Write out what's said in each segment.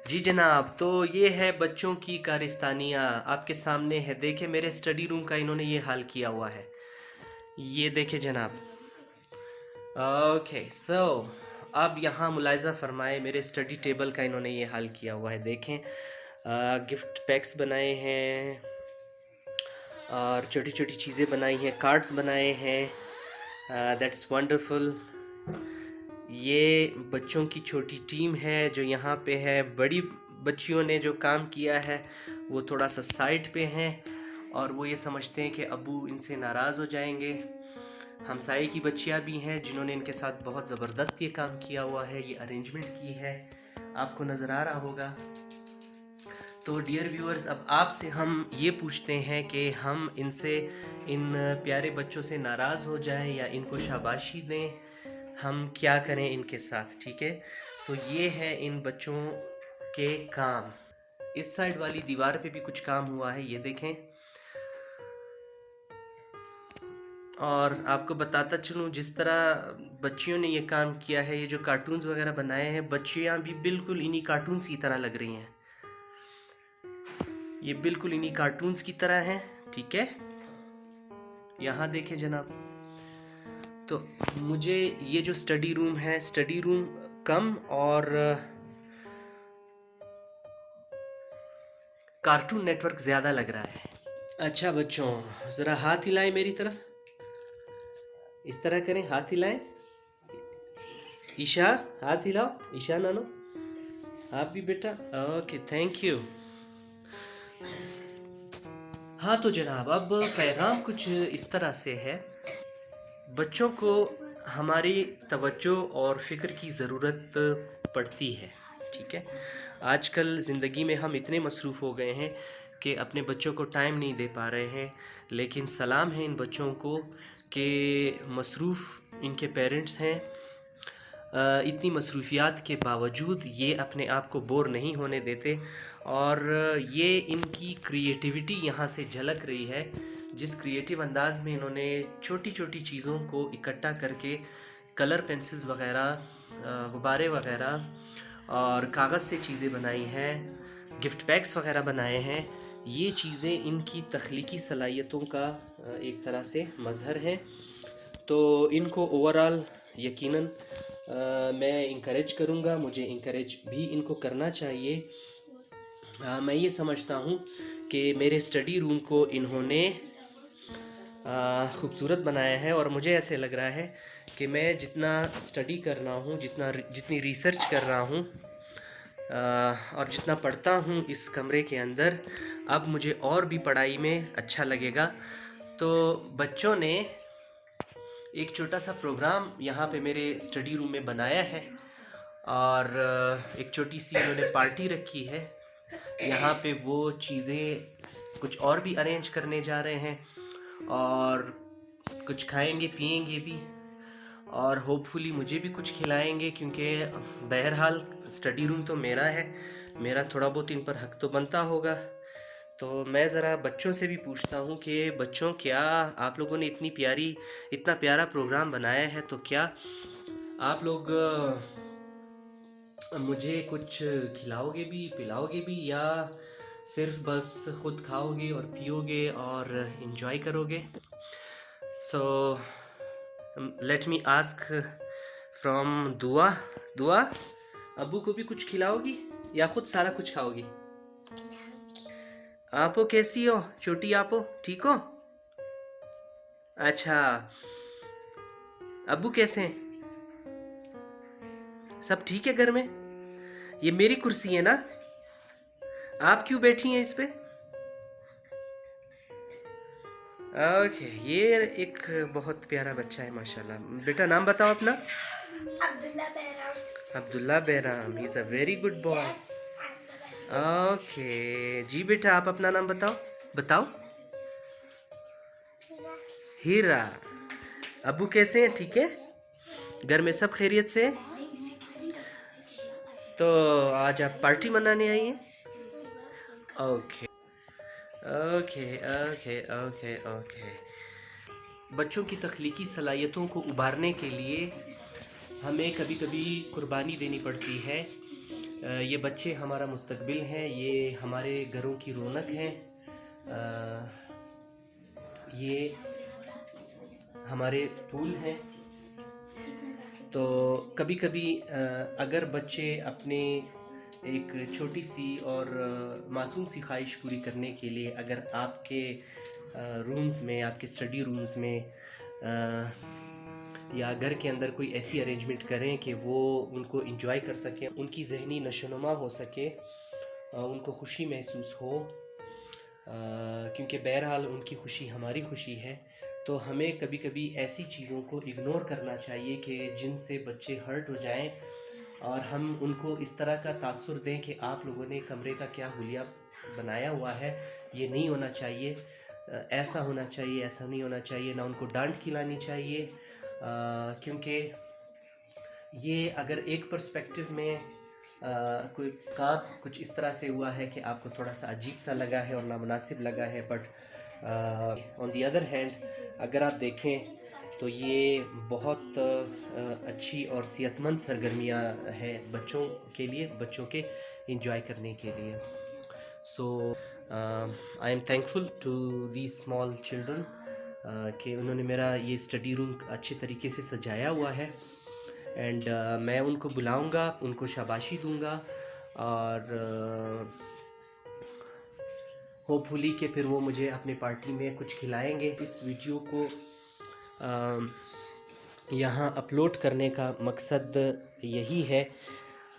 जी जनाब, तो ये है बच्चों की कारस्तानियाँ आपके सामने है। देखें मेरे स्टडी रूम का इन्होंने ये हाल किया हुआ है। ये देखें जनाब। ओके सो अब यहाँ मुलाहिज़ा फ़रमाएं, मेरे स्टडी टेबल का इन्होंने ये हाल किया हुआ है। देखें गिफ्ट पैक्स बनाए हैं और छोटी छोटी चीज़ें बनाई हैं, कार्ड्स बनाए हैं। That's wonderful. ये बच्चों की छोटी टीम है जो यहाँ पे है। बड़ी बच्चियों ने जो काम किया है वो थोड़ा सा साइड पे हैं और वो ये समझते हैं कि अबू इनसे नाराज़ हो जाएंगे। हमसाये की बच्चियाँ भी हैं जिन्होंने इनके साथ बहुत ज़बरदस्त ये काम किया हुआ है, ये अरेंजमेंट की है, आपको नज़र आ रहा होगा। तो डियर व्यूअर्स, अब आपसे हम ये पूछते हैं कि हम इनसे, इन प्यारे बच्चों से नाराज़ हो जाएं या इनको शाबाशी दें, हम क्या करें इनके साथ, ठीक है। तो ये है इन बच्चों के काम। इस साइड वाली दीवार पे भी कुछ काम हुआ है, ये देखें। और आपको बताता चलूँ, जिस तरह बच्चियों ने ये काम किया है, ये जो कार्टून्स वगैरह बनाए हैं, बच्चियाँ भी बिल्कुल इन्हीं कार्टून्स की तरह लग रही हैं। ये बिल्कुल इन्हीं कार्टून्स की तरह हैं, ठीक है। यहाँ देखें जनाब। तो मुझे ये जो स्टडी रूम है, स्टडी रूम कम और कार्टून नेटवर्क ज़्यादा लग रहा है। अच्छा बच्चों, ज़रा हाथ हिलाएं मेरी तरफ, इस तरह करें, हाथ हिलाएं। ईशा हाथ हिलाओ, ईशा नानो आप भी बेटा। Okay thank you. हाँ तो जनाब, अब पैगाम कुछ इस तरह से है। बच्चों को हमारी तवज्जो और फ़िक्र की ज़रूरत पड़ती है, ठीक है। आजकल ज़िंदगी में हम इतने मसरूफ़ हो गए हैं कि अपने बच्चों को टाइम नहीं दे पा रहे हैं, लेकिन सलाम है इन बच्चों को कि मसरूफ़ इनके पेरेंट्स हैं। इतनी मसरूफियात के बावजूद ये अपने आप को बोर नहीं होने देते और ये इनकी क्रिएटिविटी यहाँ से झलक रही है। जिस क्रिएटिव अंदाज में इन्होंने छोटी छोटी चीज़ों को इकट्ठा करके कलर पेंसिल्स वग़ैरह, गुब्बारे वग़ैरह और कागज़ से चीज़ें बनाई हैं, गिफ्ट पैक्स वग़ैरह बनाए हैं, ये चीज़ें इनकी तख्लीकी सलाहियतों का एक तरह से मज़हर हैं। तो इनको ओवरऑल यकीनन मैं इंकरेज करूँगा, मुझे इंकरेज भी इनको करना चाहिए। मैं ये समझता हूँ कि मेरे स्टडी रूम को इन्होंने ख़ूबसूरत बनाया है और मुझे ऐसे लग रहा है कि मैं जितना स्टडी कर रहा हूँ, जितनी रिसर्च कर रहा हूँ और जितना पढ़ता हूँ इस कमरे के अंदर, अब मुझे और भी पढ़ाई में अच्छा लगेगा। तो बच्चों ने एक छोटा सा प्रोग्राम यहाँ पे मेरे स्टडी रूम में बनाया है और एक छोटी सी उन्होंने पार्टी रखी है। यहाँ पे वो चीज़ें कुछ और भी अरेंज करने जा रहे हैं और कुछ खाएंगे पिएंगे भी और होपफुली मुझे भी कुछ खिलाएंगे, क्योंकि बहरहाल स्टडी रूम तो मेरा है, मेरा थोड़ा बहुत इन पर हक तो बनता होगा। तो मैं ज़रा बच्चों से भी पूछता हूँ कि बच्चों, क्या आप लोगों ने इतना प्यारा प्रोग्राम बनाया है, तो क्या आप लोग मुझे कुछ खिलाओगे भी, पिलाओगे भी, या सिर्फ बस ख़ुद खाओगे और पियोगे और इन्जॉय करोगे? So let me ask from दुआ। दुआ, अबू को भी कुछ खिलाओगी या खुद सारा कुछ खाओगी? आपो कैसी हो छोटी, आपो ठीक हो? अच्छा, अबू कैसे हैं? सब ठीक है घर में? ये मेरी कुर्सी है ना, आप क्यों बैठी हैं इस पे? ओके, ये एक बहुत प्यारा बच्चा है माशाल्लाह। बेटा नाम बताओ अपना। Abdullah Bahram. Abdullah Bahram, he is a very good boy. Okay जी बेटा, आप अपना नाम बताओ। बताओ। हीरा। अबू कैसे हैं, ठीक है? घर में सब खैरियत से हैं? तो आज आप पार्टी मनाने आई हैं? Okay okay okay okay okay. बच्चों की तख्लीकी सलाहियतों को उभारने के लिए हमें कभी कभी कुर्बानी देनी पड़ती है, ये बच्चे हमारा मुस्तकबिल हैं, ये हमारे घरों की रौनक हैं। ये हमारे फूल हैं। तो कभी कभी अगर बच्चे अपने एक छोटी सी और मासूम सी ख्वाहिश पूरी करने के लिए अगर आपके रूम्स में, आपके स्टडी रूम्स में या घर के अंदर कोई ऐसी अरेंजमेंट करें कि वो उनको इंजॉय कर सकें, उनकी ज़हनी नशोनुमा हो सके, उनको खुशी महसूस हो, क्योंकि बहरहाल उनकी खुशी हमारी खुशी है। तो हमें कभी कभी ऐसी चीज़ों को इग्नोर करना चाहिए कि जिनसे बच्चे हर्ट हो जाएं, और हम उनको इस तरह का तासुर दें कि आप लोगों ने कमरे का क्या हुलिया बनाया हुआ है, ये नहीं होना चाहिए, ऐसा होना चाहिए, ऐसा नहीं होना चाहिए। ना उनको डांट खिलानी चाहिए, क्योंकि ये अगर एक पर्सपेक्टिव में कोई काम कुछ इस तरह से हुआ है कि आपको थोड़ा सा अजीब सा लगा है और नामुनासिब लगा है, but on the other hand अगर आप देखें तो ये बहुत अच्छी और सेहतमंद सरगर्मियाँ हैं बच्चों के लिए, बच्चों के इंजॉय करने के लिए। So I am thankful to these small children कि उन्होंने मेरा ये स्टडी रूम अच्छे तरीके से सजाया हुआ है। एंड मैं उनको बुलाऊंगा, उनको शाबाशी दूंगा, और होपफुली कि फिर वो मुझे अपने पार्टी में कुछ खिलाएंगे। इस वीडियो को यहाँ अपलोड करने का मकसद यही है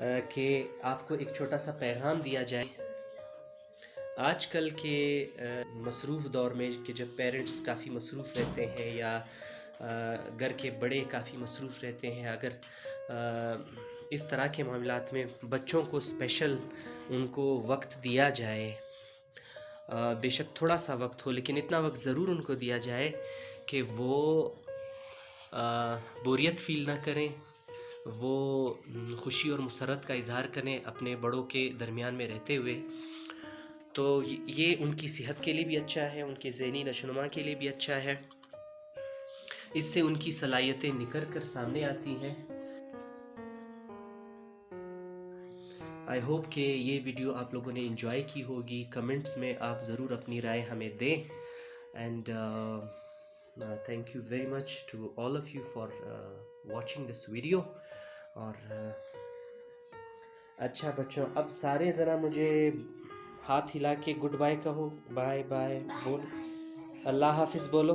कि आपको एक छोटा सा पैगाम दिया जाए। आजकल के मसरूफ़ दौर में कि जब पेरेंट्स काफ़ी मसरूफ़ रहते हैं या घर के बड़े काफ़ी मसरूफ़ रहते हैं, अगर इस तरह के मामलात में बच्चों को स्पेशल उनको वक्त दिया जाए, बेशक थोड़ा सा वक्त हो लेकिन इतना वक्त ज़रूर उनको दिया जाए कि वो बोरियत फ़ील ना करें, वो खुशी और मुसरत का इज़हार करें अपने बड़ों के दरमियान में रहते हुए। तो ये उनकी सेहत के लिए भी अच्छा है, उनके ज़हनी नशोनुमा के लिए भी अच्छा है, इससे उनकी सलाहियतें निखर कर सामने आती हैं। आई होप कि ये वीडियो आप लोगों ने इंजॉय की होगी। कमेंट्स में आप ज़रूर अपनी राय हमें दें। And thank you very much to all of you for watching this video. और अच्छा बच्चों, अब सारे ज़रा मुझे हाथ हिला के गुड बाय कहो। बाय बाय बोल, अल्लाह हाफिज़ बोलो।